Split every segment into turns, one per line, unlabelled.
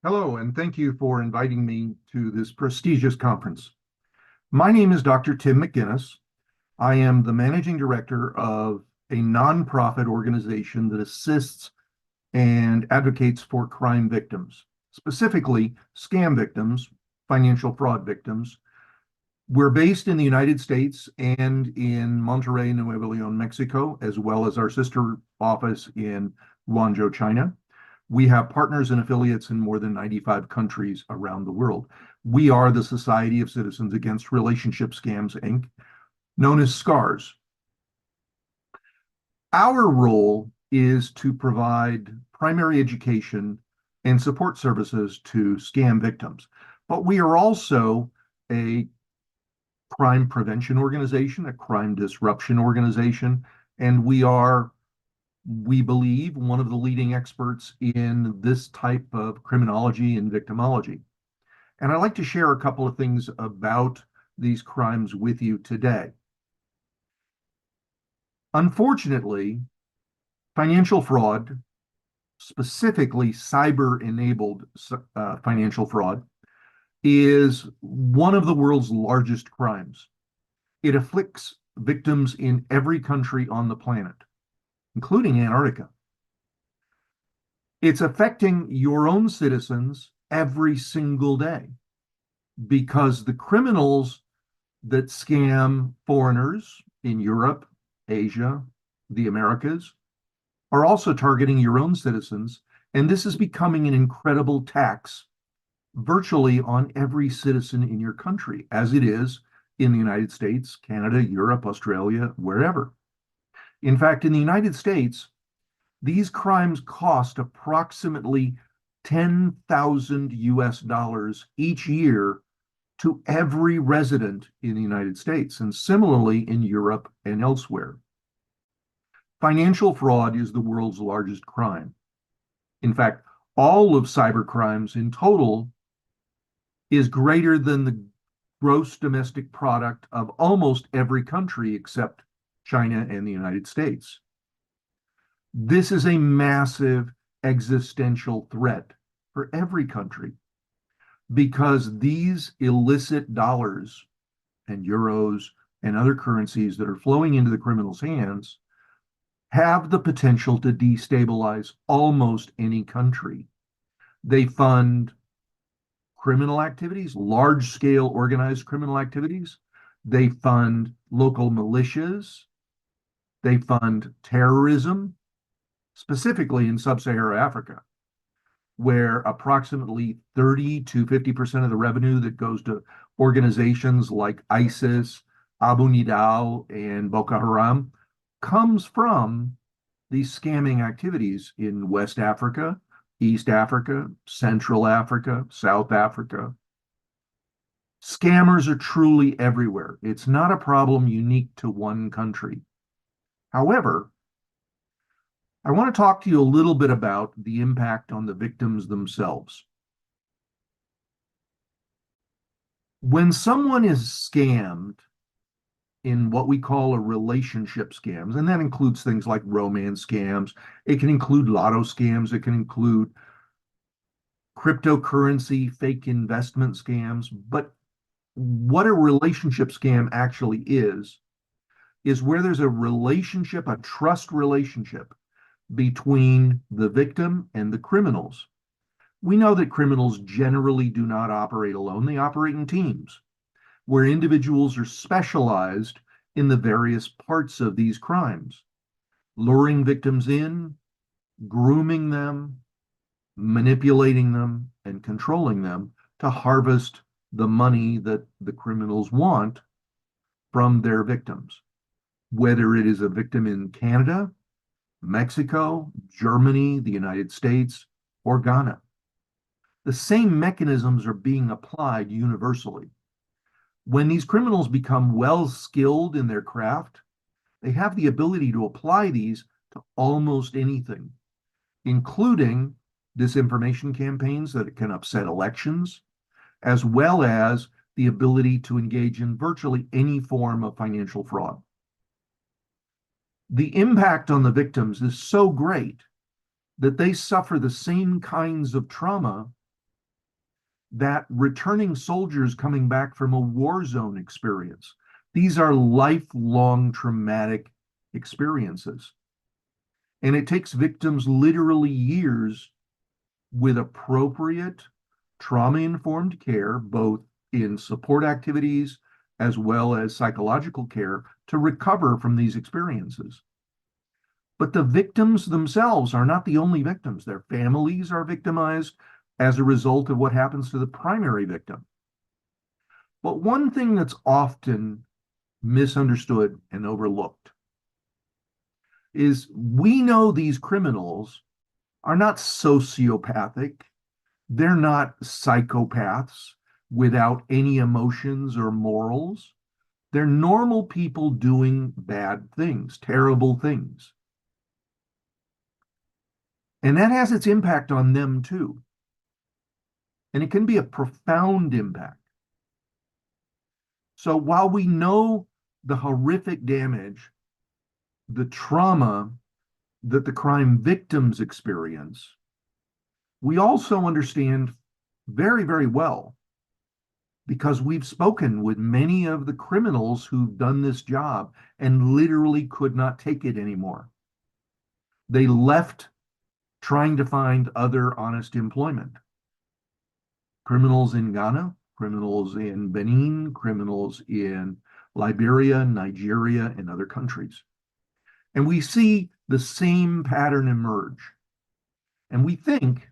Hello, and thank you for inviting me to this prestigious conference. My name is Dr. Tim McGuinness. I am the managing director of a nonprofit organization that assists and advocates for crime victims, specifically scam victims, financial fraud victims. We're based in the United States and in Monterrey, Nuevo Leon, Mexico, as well as our sister office in Guangzhou, China. We have partners and affiliates in more than 95 countries around the world. We are the Society of Citizens Against Relationship Scams, Inc., known as SCARS. Our role is to provide primary education and support services to scam victims, but we are also a crime prevention organization, a crime disruption organization, and we believe, one of the leading experts in this type of criminology and victimology. And I'd like to share a couple of things about these crimes with you today. Unfortunately, financial fraud, specifically cyber-enabled financial fraud, is one of the world's largest crimes. It afflicts victims in every country on the planet, including Antarctica. It's affecting your own citizens every single day because the criminals that scam foreigners in Europe, Asia, the Americas are also targeting your own citizens. And this is becoming an incredible tax virtually on every citizen in your country, as it is in the United States, Canada, Europe, Australia, wherever. In fact, in the United States, these crimes cost approximately 10,000 US dollars each year to every resident in the United States, and similarly in Europe and elsewhere. Financial fraud is the world's largest crime. In fact, all of cyber crimes in total is greater than the gross domestic product of almost every country except China and the United States. This is a massive existential threat for every country because these illicit dollars and euros and other currencies that are flowing into the criminals' hands have the potential to destabilize almost any country. They fund criminal activities, large-scale organized criminal activities. They fund local militias. They fund terrorism, specifically in sub-Saharan Africa, where approximately 30 to 50% of the revenue that goes to organizations like ISIS, Abu Nidal, and Boko Haram comes from these scamming activities in West Africa, East Africa, Central Africa, South Africa. Scammers are truly everywhere. It's not a problem unique to one country. However, I want to talk to you a little bit about the impact on the victims themselves. When someone is scammed in what we call a relationship scams, and that includes things like romance scams, it can include lotto scams, it can include cryptocurrency, fake investment scams, but what a relationship scam actually is where there's a relationship, a trust relationship between the victim and the criminals. We know that criminals generally do not operate alone. They operate in teams where individuals are specialized in the various parts of these crimes, luring victims in, grooming them, manipulating them, and controlling them to harvest the money that the criminals want from their victims, whether it is a victim in Canada, Mexico, Germany, the United States, or Ghana. The same mechanisms are being applied universally. When these criminals become well skilled in their craft, they have the ability to apply these to almost anything, including disinformation campaigns that can upset elections, as well as the ability to engage in virtually any form of financial fraud. The impact on the victims is so great that they suffer the same kinds of trauma that returning soldiers coming back from a war zone experience. These are lifelong traumatic experiences. And it takes victims literally years with appropriate trauma-informed care, both in support activities as well as psychological care, to recover from these experiences. But the victims themselves are not the only victims. Their families are victimized as a result of what happens to the primary victim. But one thing that's often misunderstood and overlooked is we know these criminals are not sociopathic. They're not psychopaths without any emotions or morals. They're normal people doing bad things, terrible things. And that has its impact on them too. And it can be a profound impact. So while we know the horrific damage, the trauma that the crime victims experience, we also understand very, very well, because we've spoken with many of the criminals who've done this job and literally could not take it anymore. They left trying to find other honest employment. Criminals in Ghana, criminals in Benin, criminals in Liberia, Nigeria, and other countries. And we see the same pattern emerge. And we think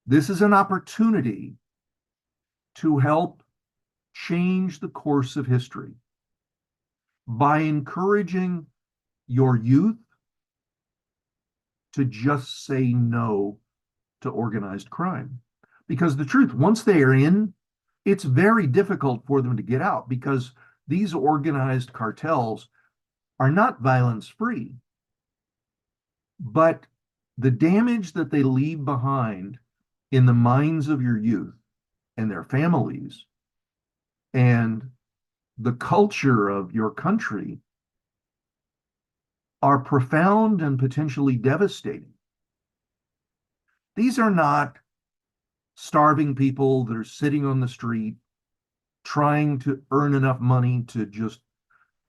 this is an opportunity to help change the course of history by encouraging your youth to just say no to organized crime. Because the truth, once they are in, it's very difficult for them to get out, because these organized cartels are not violence-free. But the damage that they leave behind in the minds of your youth and their families and the culture of your country are profound and potentially devastating. These are not starving people that are sitting on the street trying to earn enough money to just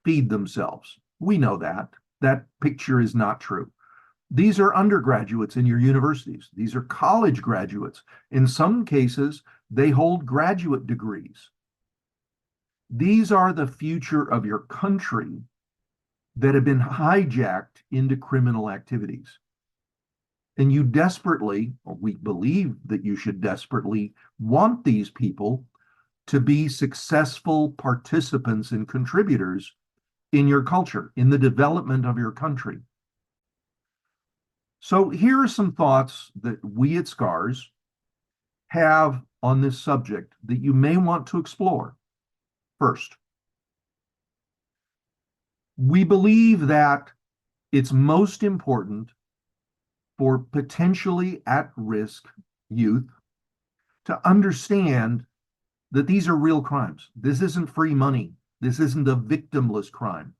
feed themselves. We know that. That picture is not true. These are undergraduates in your universities. These are college graduates. In some cases, they hold graduate degrees. These are the future of your country that have been hijacked into criminal activities. And you desperately, or we believe that you should desperately want these people to be successful participants and contributors in your culture, in the development of your country. So here are some thoughts that we at SCARS have on this subject that you may want to explore. First, we believe that it's most important for potentially at-risk youth to understand that these are real crimes. This isn't free money. This isn't a victimless crime.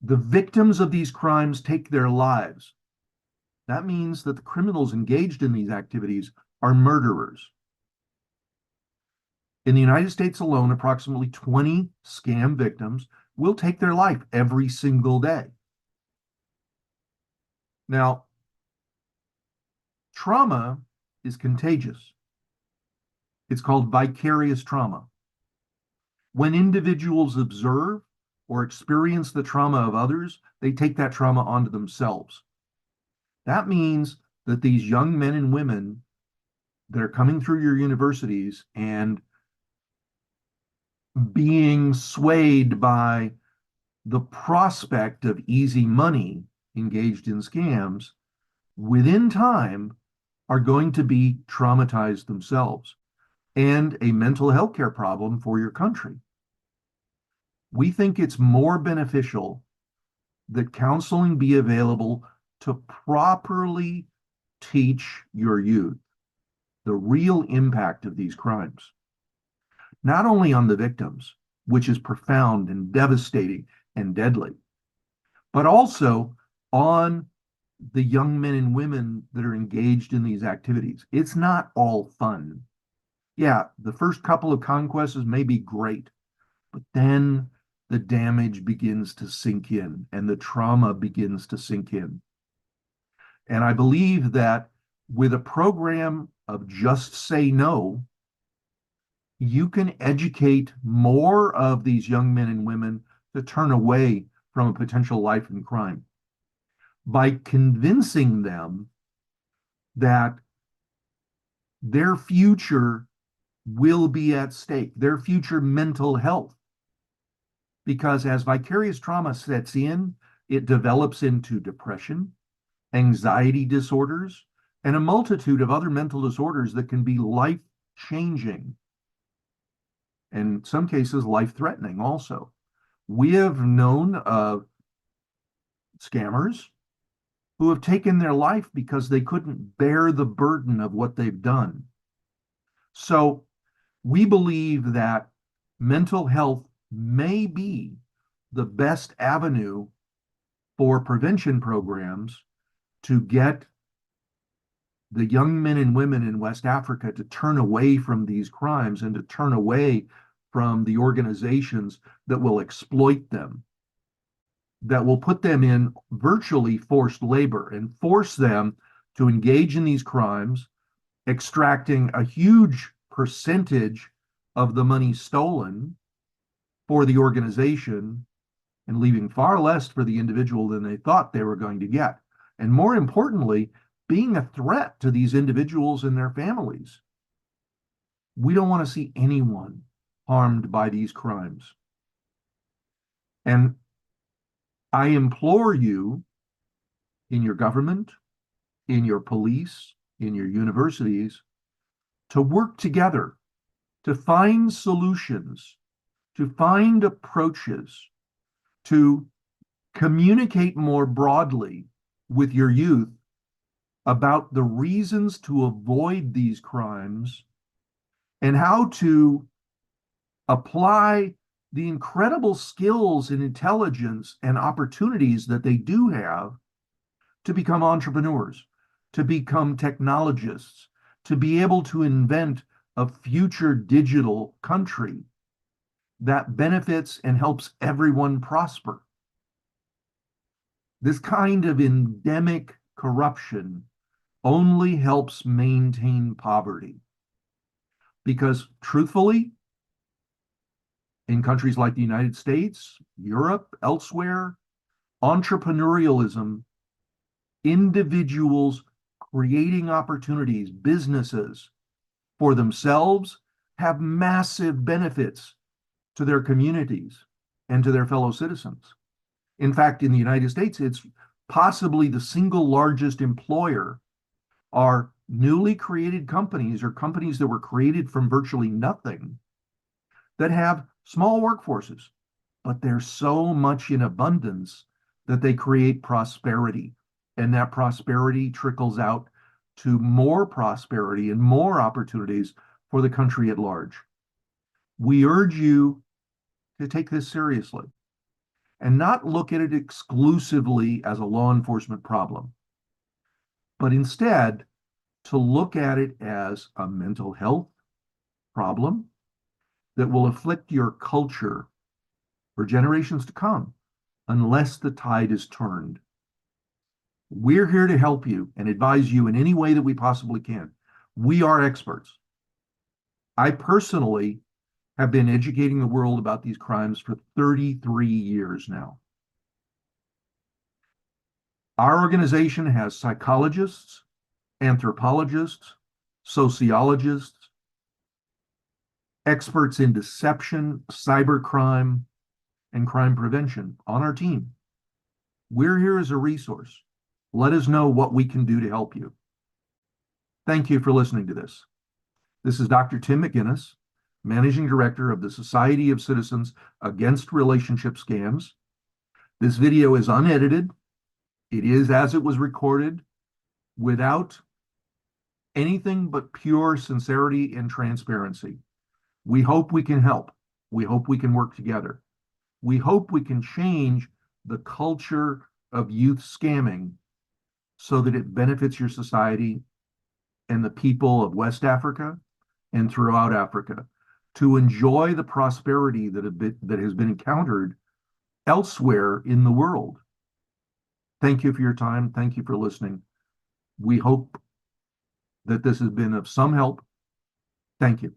The victims of these crimes take their lives. That means that the criminals engaged in these activities are murderers. In the United States alone, approximately 20 scam victims will take their life every single day. Now, trauma is contagious. It's called vicarious trauma. When individuals observe or experience the trauma of others, they take that trauma onto themselves. That means that these young men and women that are coming through your universities and being swayed by the prospect of easy money engaged in scams, within time are going to be traumatized themselves and a mental health care problem for your country. We think it's more beneficial that counseling be available to properly teach your youth the real impact of these crimes, not only on the victims, which is profound and devastating and deadly, but also on the young men and women that are engaged in these activities. It's not all fun. Yeah, the first couple of conquests may be great, but then the damage begins to sink in and the trauma begins to sink in. And I believe that with a program of just say no, you can educate more of these young men and women to turn away from a potential life in crime by convincing them that their future will be at stake, their future mental health. Because as vicarious trauma sets in, it develops into depression, anxiety disorders, and a multitude of other mental disorders that can be life changing, and in some cases, life threatening also. We have known of scammers who have taken their life because they couldn't bear the burden of what they've done. So we believe that mental health may be the best avenue for prevention programs to get the young men and women in West Africa to turn away from these crimes and to turn away from the organizations that will exploit them, that will put them in virtually forced labor and force them to engage in these crimes, extracting a huge percentage of the money stolen for the organization and leaving far less for the individual than they thought they were going to get. And more importantly, being a threat to these individuals and their families. We don't want to see anyone harmed by these crimes. And I implore you in your government, in your police, in your universities, to work together, to find solutions, to find approaches, to communicate more broadly with your youth about the reasons to avoid these crimes and how to apply the incredible skills and intelligence and opportunities that they do have to become entrepreneurs, to become technologists, to be able to invent a future digital country that benefits and helps everyone prosper. This kind of endemic corruption only helps maintain poverty. Because truthfully, in countries like the United States, Europe, elsewhere, entrepreneurialism, individuals creating opportunities, businesses for themselves have massive benefits to their communities and to their fellow citizens. In fact, in the United States, it's possibly the single largest employer are newly created companies or companies that were created from virtually nothing that have small workforces, but they're so much in abundance that they create prosperity. And that prosperity trickles out to more prosperity and more opportunities for the country at large. We urge you to take this seriously and not look at it exclusively as a law enforcement problem, but instead to look at it as a mental health problem that will afflict your culture for generations to come unless the tide is turned. We're here to help you and advise you in any way that we possibly can. We are experts. I personally have been educating the world about these crimes for 33 years now. Our organization has psychologists, anthropologists, sociologists, experts in deception, cybercrime, and crime prevention on our team. We're here as a resource. Let us know what we can do to help you. Thank you for listening to this. This is Dr. Tim McGuinness, Managing Director of the Society of Citizens Against Relationship Scams. This video is unedited. It is as it was recorded, without anything but pure sincerity and transparency. We hope we can help. We hope we can work together. We hope we can change the culture of youth scamming so that it benefits your society and the people of West Africa and throughout Africa to enjoy the prosperity that has been encountered elsewhere in the world. Thank you for your time. Thank you for listening. We hope that this has been of some help. Thank you.